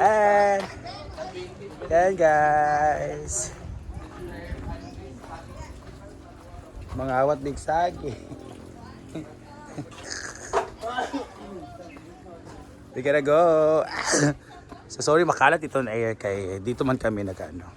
And yan guys. Mga awat big sagi. We gotta go. So sorry makalat ito na air kay dito man kami nagano.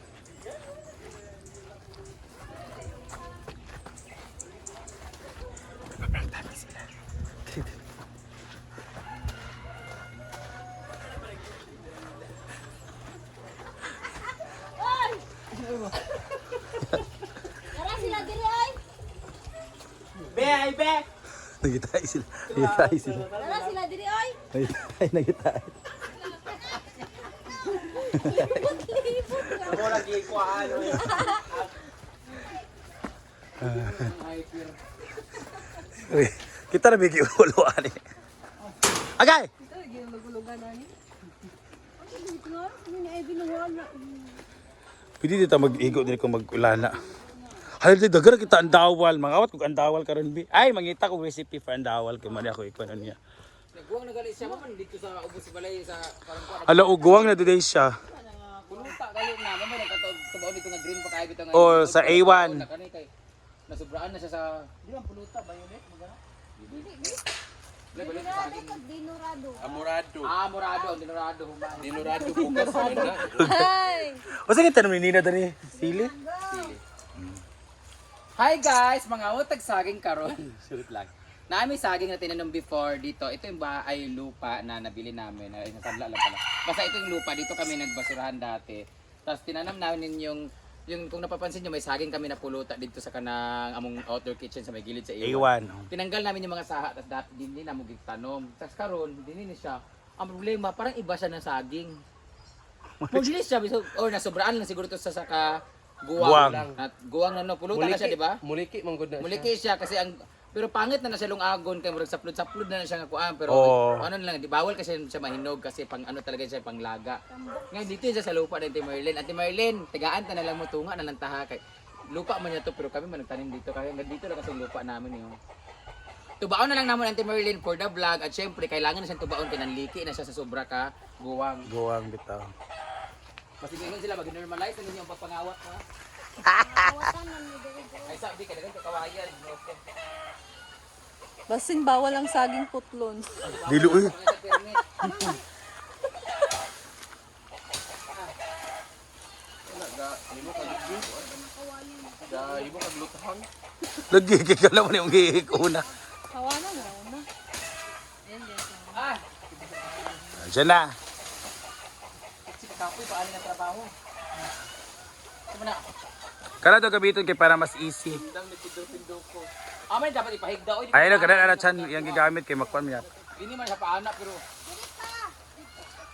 Tara sila diri ay. Be. Nagitay sila. Tara sila diri ay. Nagitay. Ako lagi ko ano eh. Uy, kita na bigyan uluan eh. Agay! Ito gyud magulugan ani. Ano dito nga? Ni ay binuwala. Pwede dito mag-igo din kung mag-ulana. Halil di dagar kita andawal. Mga awat kung andawal karon bi. Ay, mangita ko recipe for andawal kay mali ako ikuan niya. Nagbuwang nagali siya man dito sa ubos balay sa parang kuan. Hala uguwang na today siya. Puluta gali na man nagkataon dito nga green pa kay bitaw nga. Oh, sa A1. Nakani kay nasubraan na siya sa di man puluta violet magana. Dinurado kag dinurado. Amorado ang dinurado human. Dinurado bukas pa na. Ay. O sige tanong ni Nina dani. Sili. Hi guys, mga utag saging karon. Shoot lang. Naami saging na tinanom before dito. Ito yung bahay lupa na nabili namin. Nasadla lang pala. Basta ito yung lupa. Dito kami nagbasurahan dati. Tapos tinanam namin yung kung napapansin nyo, may saging kami na puluta dito sa kanang among outdoor kitchen sa may gilid sa A1. Tinanggal namin yung mga saha. Tapos dati din na mo gitanom. Tapos karon din siya. Ang problema, parang iba siya ng saging. Mulis siya. Or nasobraan lang siguro to sa saka guwang. At guwang na no. Pulutan na siya, di ba? Muliki man gud na siya. Muliki siya kasi ang pero pangit na siya lungagon kay murag saplod na siya nga kuan pero Oh. ano lang di bawal kasi siya mahinog kasi pang ano talaga siya pang laga. Ngayon dito siya sa lupa ni Ate Marlene. Ate Marlene, tigaan ta na lang mo tunga na lang taha kay lupa man niya to pero kami man nagtanim dito kaya dito lang kasi yung lupa namin yo. Tubaon na lang naman Ate Marlene for the vlog at syempre kailangan na siyang tubaon kay nanliki na siya sa sobra ka guwang. Guwang bitaw. Masigilon sila mag-normalize na yung pagpangawat ha. Awatan man ni diri. Ay sabi ka dagan kawayan. Basing bawal ang saging putlon. Dilo eh. Ibo kag lutahan. Lagi kay kala mo yung giikuna. Kawana na una. Ah, Diyan na. si Kapoy paano na trabaho? Tama na. Kala daw gabiton kay para mas easy. Dang nagpindo-pindo ko. May dapat ipahigda oy. Ay no kada na chan yang gigamit kay makwan niya. Dini man sa paana pero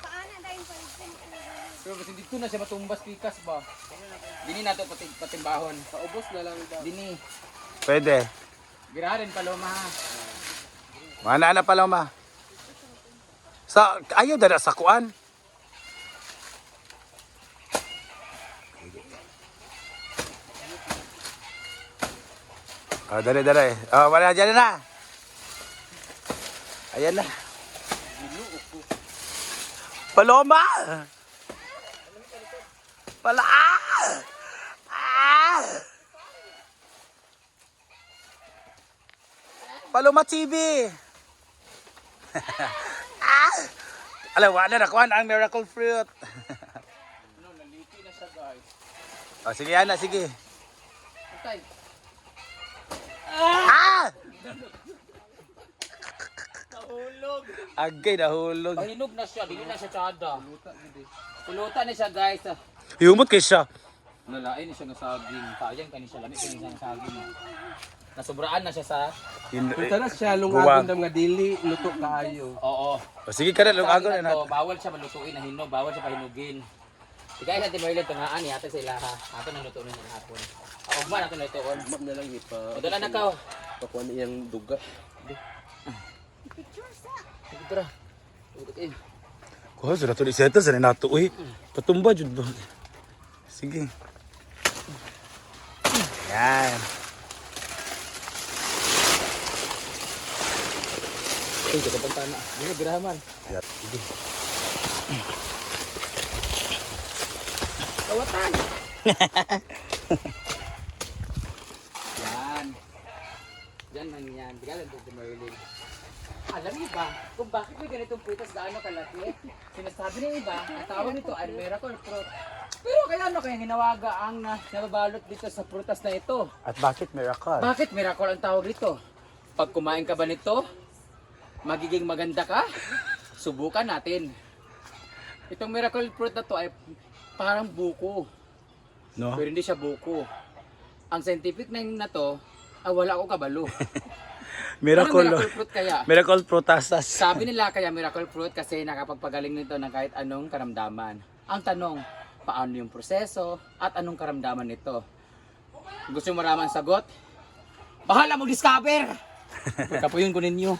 Paana dayon palitin. kasi dito na siya matumbas pikas ba. Dini nato patimbahon. Paubos na lang daw. Dini. Pwede. Giraden paloma ha. Mana na pala ma. Sa ayaw dara sa kuan. Ah, dali. Ah, wala dyan na. Ayan na. Paloma! Pala! Ah! Paloma TV! Ah! Alam, wala na kuhan ang miracle fruit. No, naliti na siya guys. Oh, sige, Ana, sige. Tay. Ah! Nahulog. Agay, nahulog. Pahinog na siya, dili na siya tsada. Pulutan na siya guys. Humot kay siya. Nalain na siya ng saging. Sayang kani siya lamig kani siya ng saging. Nasobraan na siya sa Punta na siya Guwang. lungagon dam nga dili luto kaayo. oo. Oh, sige ka na, lumago na to, natin. bawal siya malutuin na hinog, bawal siya pahinugin. Tigay natin Marlene tungaan ni ate sa ilaha. Ato nang lutuin ng hapon. Ugma nato lutuon. Map na lang ipa. Dala na ka. Pakuan iyang duga. Tara. Utukin. Kuha, sudah tuloy siya ito, sanay nato. Uy, patumba jud ba? Sige. Yan. Ay, kapag na. Ini birahaman. Sige. Kawatan. Yan. Yan man yan. Bigala ito si Merlin. Alam niyo ba kung bakit may ganitong prutas gaano kalaki? Sinasabi ng iba, ang tawag nito ay miracle fruit. Pero kaya ano kaya ginawaga ang nababalot dito sa prutas na ito? At bakit miracle? Bakit miracle ang tawag dito? Pag kumain ka ba nito, magiging maganda ka? Subukan natin. Itong miracle fruit na to ay parang buko. No? Pero hindi siya buko. Ang scientific name na to, wala akong kabalo. Miracle. Anong miracle fruit kaya? Miracle Protasas. Sabi nila kaya miracle fruit kasi nakapagpagaling nito ng kahit anong karamdaman. Ang tanong, paano yung proseso at anong karamdaman nito? Gusto mo malaman ang sagot? Bahala mo discover! Kapuyon ko ninyo.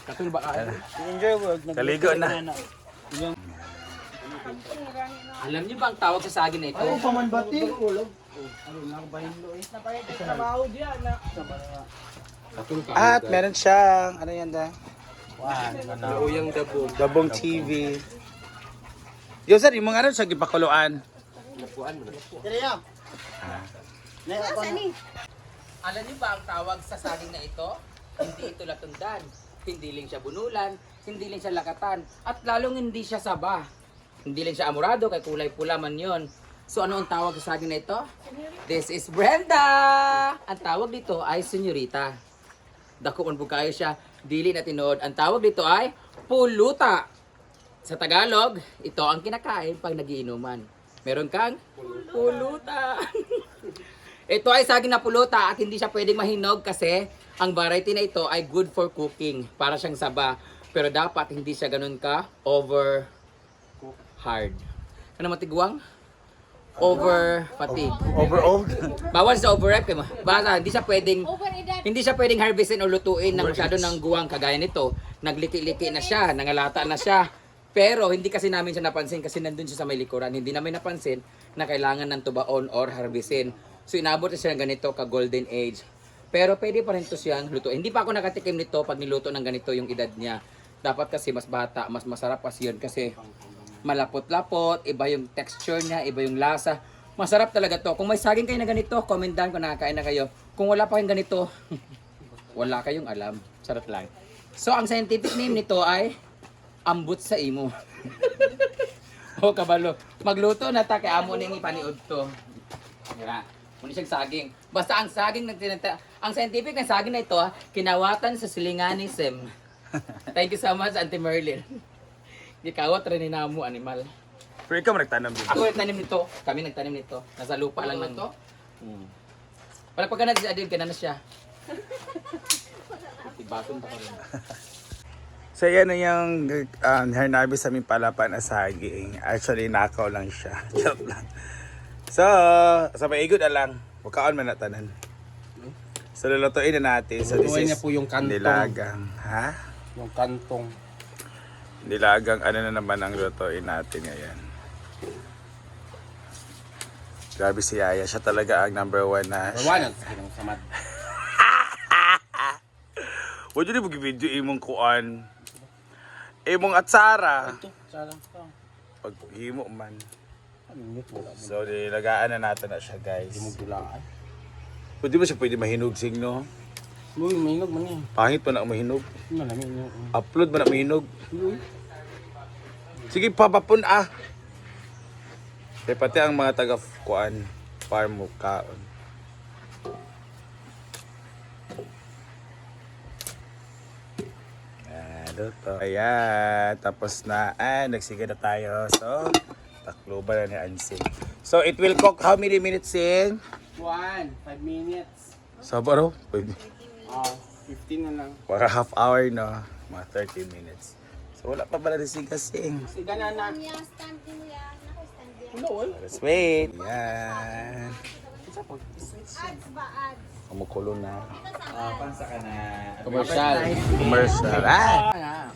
Katul ba kayo? Enjoy work. Kaligo na. Alam niyo ba ang tawag sa saging na ito? At meron siyang, ano yan da? Uyang dabog. Dabong TV. Yo sir, yung mga ano siya gipakuluan. Napuan mo na. Alam niyo ba ang tawag sa saging na ito? Hindi ito latundan, hindi lang siya bunulan, hindi lang siya lakatan, at lalong hindi siya saba. Hindi lang siya amurado, kay kulay pula man yon. So ano ang tawag sa saging na ito? This is Brenda! Ang tawag dito ay senyorita. Dako man kayo siya, dili na tinood. Ang tawag dito ay puluta. Sa Tagalog, ito ang kinakain pag nagiinuman. Meron kang puluta. Ito ay saging na puluta at hindi siya pwedeng mahinog kasi ang variety na ito ay good for cooking. Para siyang saba. Pero dapat hindi siya ganun ka over hard. Ano matiguang? Over fatigue. Overall. Bawal sa overripe mo. Basta hindi siya pwedeng harvestin o lutuin ng masyado ng guwang kagaya nito. Nagliki-liki na siya, nangalata na siya. Pero hindi kasi namin siya napansin kasi nandun siya sa may likuran. Hindi namin napansin na kailangan ng tubaon or harvestin. So inabot na siya ng ganito ka golden age. Pero pwede pa rin to siyang lutuin. Hindi pa ako nakatikim nito pag niluto ng ganito yung edad niya. Dapat kasi mas bata, mas masarap kasi yun kasi malapot-lapot, iba yung texture niya, iba yung lasa. Masarap talaga to. Kung may saging kayo na ganito, comment down kung nakakain na kayo. Kung wala pa kayong ganito, wala kayong alam. Sarap lang. So ang scientific name nito ay ambut sa imo. O kabalo, magluto na ta kay amo ning ipaniod to. Mira, muna siyang saging. Basta ang saging ang scientific na saging na ito, kinawatan sa silinganism. Thank you so much, Auntie Merlin. Gikawat rin ni namo animal. Pero ikaw nagtanong din. Ako nagtanim nito. Kami nagtanim nito. Nasa lupa lang ng to. Wala pag ganun si Adil, ganun na siya. Ibaton pa ka rin. So yan na yung harnabi sa aming palapan na saging. Actually, nakaw lang siya. Joke lang. So, sa paigod na lang. Wakaon man na tanan. So, lulutuin na natin. So, this Lutuin is niya po yung kantong. nilagang. Ha? Yung kantong. Nilagang ano na naman ang lutuin natin ngayon. Grabe si Yaya. Siya talaga ang number 1 na. Rawanan sa kinang samad. Huwag yun mag-video imong kuan. Imong atsara. Ito, salang to. Pag himo man. Ano yun? Wala mo. So, nilagaan na natin na siya, guys. Hindi mo dulaan. Pwede ba siya pwede mahinog sing, no? Uy, mahinog man yan. Pangit pa na mahinog. Malamig niyo. Upload ba na mahinog? Uy. Sige, papapun ah. Kaya pati ang mga taga-kuan, farm mo kaon. Ayan, tapos na. Nagsiga na tayo. So, takluban na ni Ansing. So, it will cook how many minutes, Sing? 5 minutes. So, baro? Pwede. 15 na lang. Para half hour, no? Mga 30 minutes. So, wala pa pala rin si Sing. Siga na na. Let's wait. Yan. Kumukulo na. Pansa ka na. Commercial. Commercial. Ah!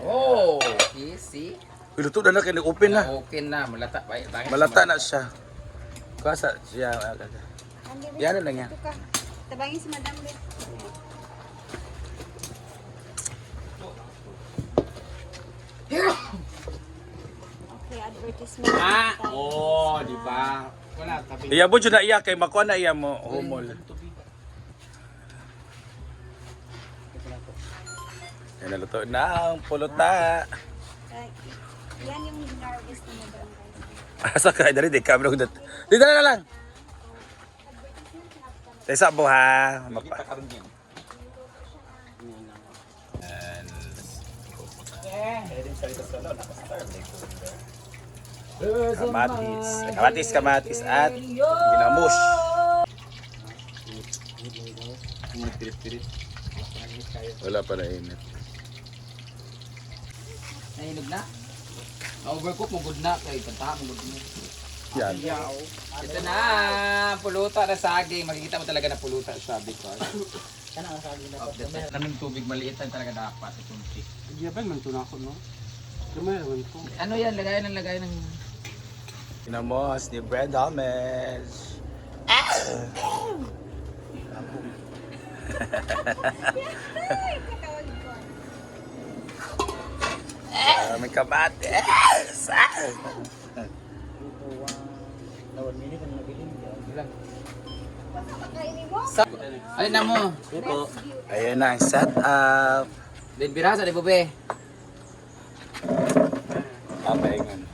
Oh, easy. Piluto na na, open na. Okay na, malata. Malata na siya. Kasa siya. Yan na lang yan. Tabangin si Madam Bet. Okay, advertisement. Di ba? Wala, tabi. Iya mo dyan na iya kay makuha na iya mo humol. Yan naluto na ang puluta. Yan yung harvest na madam. Asa ka dari di kamera ko dito. Dito na lang. Tesa bo ha. Mapa. Kamatis at ginamos. Wala pa na init. Nahinog na? Na-overcook mo good na. Kaya kantaha mo good mo. Yan. Ito na, puluta na saging. Makikita mo talaga na puluta siya because of the test. Naming tubig maliit lang talaga dapat itong chick. Hindi ba man ito na ako, no? Gamay naman ko. Ano yan? Lagay ng... Ginamos ni Brad Holmes. May kamatis. Alin na mo? Ayan na ang setup. Din birasa, di bube. Papaingan.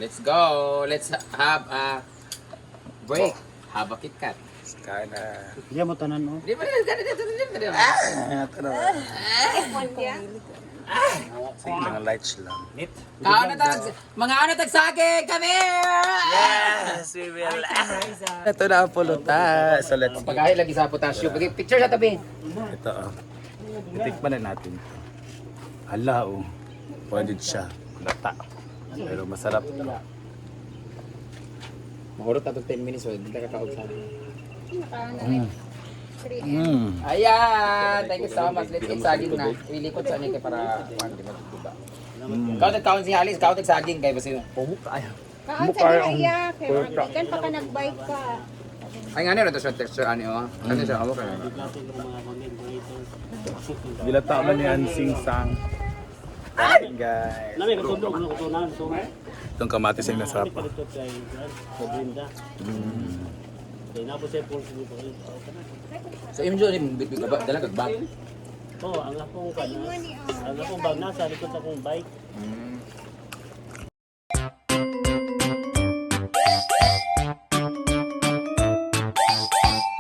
Let's go. Let's have a break. Have a Kit Kat. Kain na. Hindi mo tanan, no? Di ba? Ganito. Ito na. F1 Sige, mga lights lang. Mga ano tag saging, come here! Yes, we will. Ito na ang puluta. So let's eat. Pagkahit lagi sa potassium. Picture sa tabi. Ito oh. Itikman na natin ito. Hala oh. Pwede siya. Lata. Pero masarap ito. Mahurot na 10 minutes. Hindi ka kakaog sa akin. Ayan! Thank you so much. Let's eat saging na. Ilikot sa akin para di ba? Ikaw nagkaon si Alice. Ikaw nagsaging kayo ba siya? Kaan sa iya, kaya kan pa ka nagbike ka. Ay nga nila ito siya texture ani oh. Ano siya hawak kaya? Dilata man yan sing sang. Guys. Nami ko tundo, ko tunan, so may. Itong kamatis ay masarap pa. Ito kay sa Brinda. Kaya na po siya po dito. Sa imjo ni big dala kag bag. Oh, ang akong bag nasa likod sa akong bike.